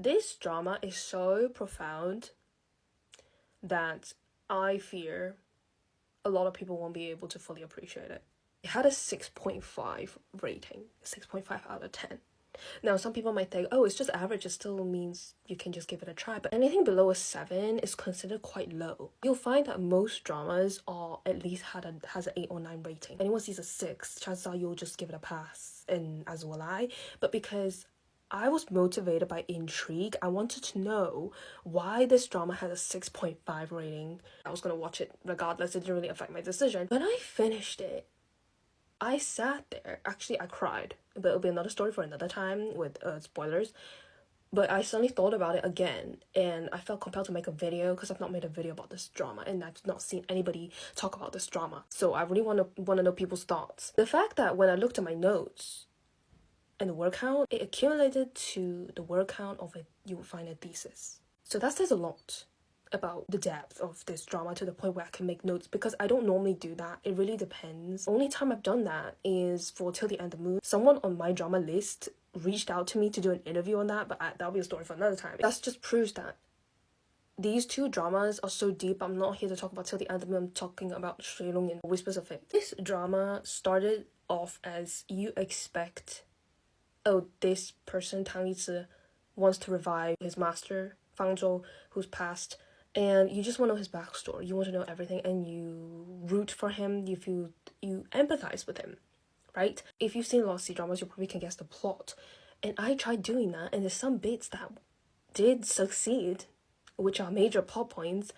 This drama is so profound that I fear a lot of people won't be able to fully appreciate it. It had a 6.5 rating, 6.5 out of 10. Now, some people might think, oh, it's just average, it still means you can just give it a try. But anything below a 7 is considered quite low. You'll find that most dramas are at least has an 8 or 9 rating. If anyone sees a 6, chances are you'll just give it a pass, and as will I. But because I was motivated by intrigue, I wanted to know why this drama has a 6.5 rating. I was going to watch it regardless, it didn't really affect my decision. When I finished it, I sat there, actually I cried, but it'll be another story for another time with spoilers. But I suddenly thought about it again, and I felt compelled to make a video because I've not made a video about this drama, and I've not seen anybody talk about this drama. So I really want to know people's thoughts. The fact that when I looked at my notes and the word count, it accumulated to the word count of you would find a thesis. So that says a lot about the depth of this drama to the point where I can make notes, because I don't normally do that. It really depends. Only time I've done that is for Till the End of the Moon. Someone on my drama list reached out to me to do an interview on that, but that'll be a story for another time. That just proves that these two dramas are so deep. I'm not here to talk about Till the End of the Moon. I'm talking about Shui Long Yin, Whispers of Fate. This drama started off as you expect, oh, this person, Tang Yizi, wants to revive his master, Fang Zhou, who's passed, and you just want to know his backstory. You want to know everything, and you root for him. You empathize with him, right? If you've seen a lot of C-dramas, you probably can guess the plot. And I tried doing that, and there's some bits that did succeed, which are major plot points,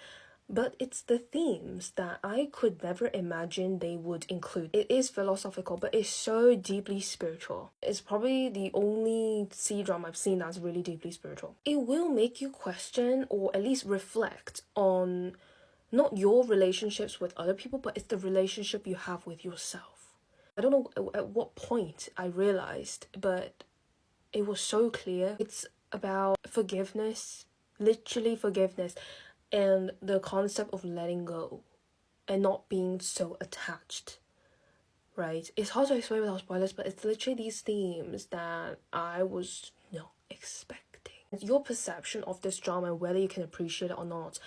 but it's the themes that I could never imagine they would include. It is philosophical, but it's so deeply spiritual. It's probably the only C-drama I've seen that's really deeply spiritual. It will make you question, or at least reflect on, not your relationships with other people, but it's the relationship you have with yourself. I don't know at what point I realized, but it was so clear. It's about forgiveness, literally forgiveness, and the concept of letting go and not being so attached, right? It's hard to explain without spoilers, but it's literally these themes that I was not expecting. Your perception of this drama, whether you can appreciate it or not,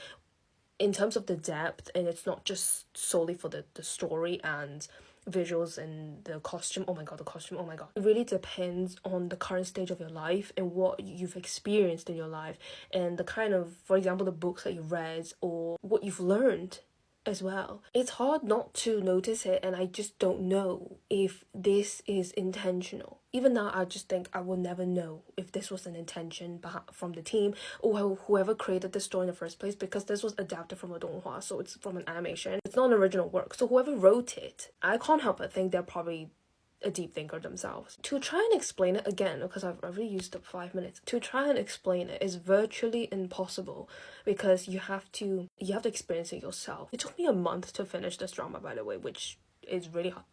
in terms of the depth, and it's not just solely for the story and visuals and the costume. Oh my god, the costume, oh my god. It really depends on the current stage of your life and what you've experienced in your life, and the kind of, for example, the books that you've read or what you've learned as well. It's hard not to notice it, and I just don't know if this is intentional. Even now, I just think I will never know if this was an intention from the team or whoever created this story in the first place, because this was adapted from a donghua, so it's from an animation. It's not an original work, so whoever wrote it, I can't help but think they're probably a deep thinker themselves. To try and explain it again, because I've already used up 5 minutes, to try and explain it is virtually impossible, because you have to experience it yourself. It took me a month to finish this drama, by the way, which is really hard.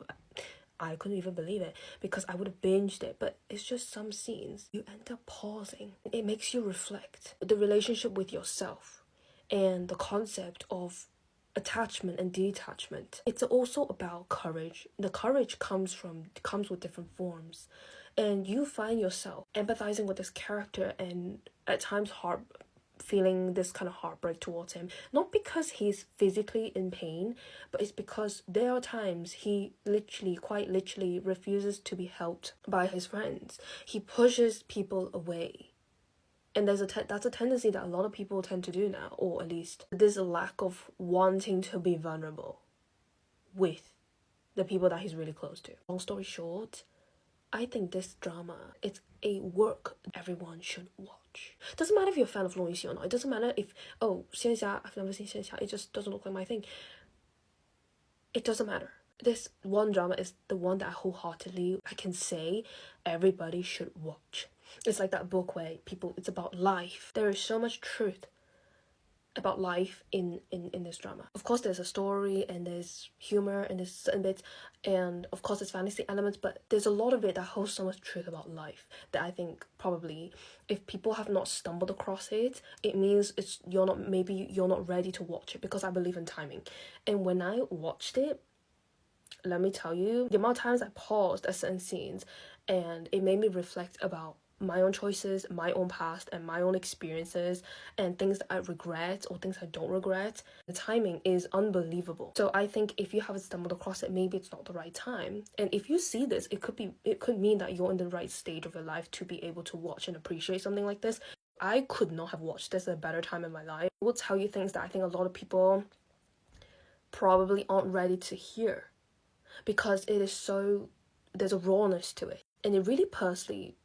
I couldn't even believe it, because I would have binged it, but it's just some scenes you end up pausing. It makes you reflect the relationship with yourself and the concept of attachment and detachment. It's also about courage. The courage comes with different forms, and you find yourself empathizing with this character, and at times feeling this kind of heartbreak towards him, not because he's physically in pain, but it's because there are times he quite literally refuses to be helped by his friends. He pushes people away. And that's a tendency that a lot of people tend to do now, or at least there's a lack of wanting to be vulnerable with the people that he's really close to. Long story short, I think this drama, it's a work everyone should watch. Doesn't matter if you're a fan of Long Yin or not. It doesn't matter if, oh, Xianxia, I've never seen Xianxia, it just doesn't look like my thing. It doesn't matter. This one drama is the one that I can say everybody should watch. It's like that book where it's about life. There is so much truth about life in this drama. Of course, there's a story, and there's humor, and there's certain bits, and of course there's fantasy elements, but there's a lot of it that holds so much truth about life that I think probably, if people have not stumbled across it, it means you're not ready to watch it, because I believe in timing. And when I watched it, let me tell you, the amount of times I paused at certain scenes, and it made me reflect about my own choices, my own past, and my own experiences, and things that I regret or things I don't regret. The timing is unbelievable. So I think if you haven't stumbled across it, maybe it's not the right time. And if you see this, it could mean that you're in the right stage of your life to be able to watch and appreciate something like this. I could not have watched this at a better time in my life. I will tell you things that I think a lot of people probably aren't ready to hear, because it is so, there's a rawness to it, and it really personally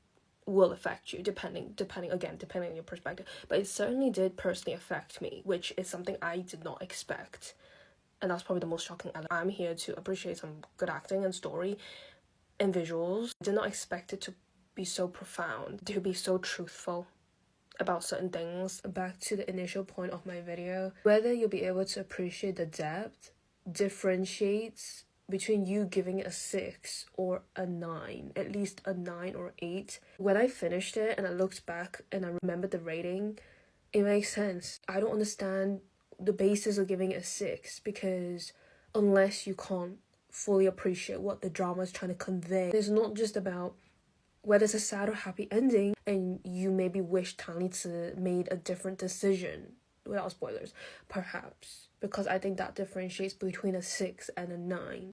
will affect you depending on your perspective. But it certainly did personally affect me, which is something I did not expect, and that's probably the most shocking element. I'm here to appreciate some good acting and story and visuals. I did not expect it to be so profound, to be so truthful about certain things. Back to the initial point of my video, whether you'll be able to appreciate the depth differentiates between you giving it a 6 or a 9, at least a 9 or 8. When I finished it and I looked back and I remembered the rating, it makes sense. I don't understand the basis of giving it a 6, because unless you can't fully appreciate what the drama is trying to convey, it's not just about whether it's a sad or happy ending, and you maybe wish Tang Lizi made a different decision, without spoilers, perhaps, because I think that differentiates between a 6 and a 9.